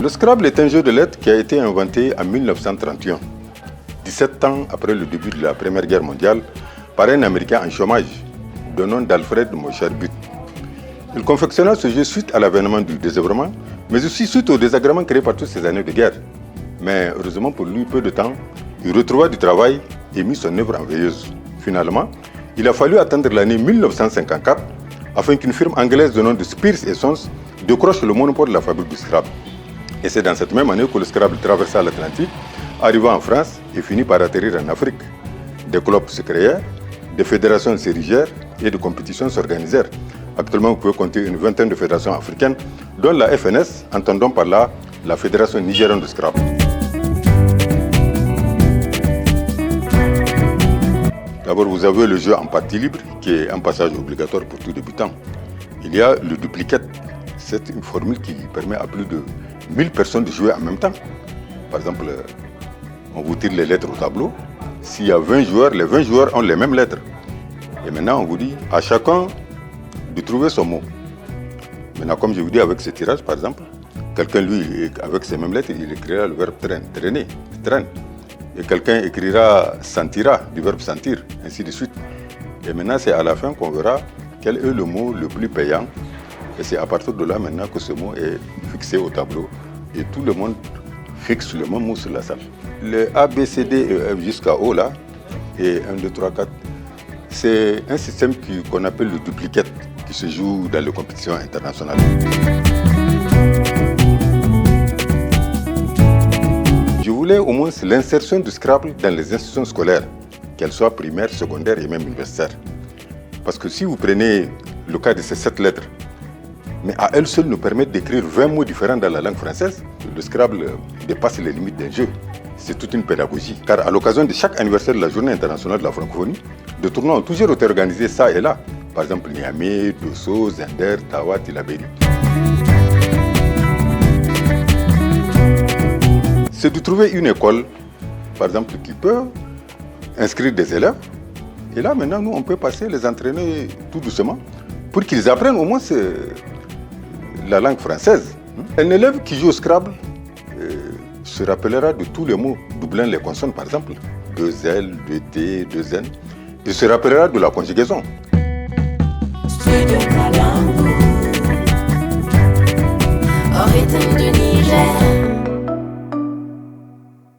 Le Scrabble est un jeu de lettres qui a été inventé en 1931, 17 ans après le début de la Première Guerre mondiale, par un Américain en chômage, de nom d'Alfred Mosher-But. Il confectionna ce jeu suite à l'avènement du désœuvrement, mais aussi suite au désagrément créé par toutes ces années de guerre. Mais heureusement pour lui, peu de temps, il retrouva du travail et mit son œuvre en veilleuse. Finalement, il a fallu attendre l'année 1954 afin qu'une firme anglaise de nom de Spears & Sons décroche le monopole de la fabrique du Scrabble. Et c'est dans cette même année que le Scrabble traversa l'Atlantique, arriva en France et finit par atterrir en Afrique. Des clubs se créèrent, des fédérations s'érigèrent et des compétitions s'organisèrent. Actuellement, vous pouvez compter une vingtaine de fédérations africaines, dont la FNS, entendons par là la Fédération nigérienne de Scrabble. D'abord, vous avez le jeu en partie libre, qui est un passage obligatoire pour tout débutant. Il y a le duplicate. C'est une formule qui permet à plus de 1000 personnes de jouer en même temps. Par exemple, on vous tire les lettres au tableau. S'il y a 20 joueurs, les 20 joueurs ont les mêmes lettres. Et maintenant, on vous dit à chacun de trouver son mot. Maintenant, comme je vous dis avec ce tirage, par exemple, quelqu'un, lui, avec ces mêmes lettres, il écrira le verbe traîner, traîne. Et quelqu'un écrira sentira, du verbe sentir, ainsi de suite. Et maintenant, c'est à la fin qu'on verra quel est le mot le plus payant. Et c'est à partir de là maintenant que ce mot est fixé au tableau. Et tout le monde fixe le même mot sur la salle. Le A, B, C, D et F jusqu'à O là, et 1, 2, 3, 4, c'est un système qu'on appelle le duplicate, qui se joue dans les compétitions internationales. Je voulais au moins l'insertion du Scrabble dans les institutions scolaires, qu'elles soient primaires, secondaires et même universitaires. Parce que si vous prenez le cas de ces 7 lettres, mais à elles seules nous permettent d'écrire 20 mots différents dans la langue française, le Scrabble dépasse les limites d'un jeu. C'est toute une pédagogie. Car à l'occasion de chaque anniversaire de la Journée internationale de la francophonie, des tournois ont toujours été organisés ça et là. Par exemple, Niamey, Dosso, Zender, Tawa, Tillabéri. C'est de trouver une école, par exemple, qui peut inscrire des élèves. Et là, maintenant, nous, on peut passer, les entraîner tout doucement pour qu'ils apprennent au moins la langue française. Un élève qui joue au Scrabble se rappellera de tous les mots, doublant les consonnes, par exemple. 2 L, 2 T, 2 N. Il se rappellera de la conjugaison. Studio Kalangu, au rythme du Niger.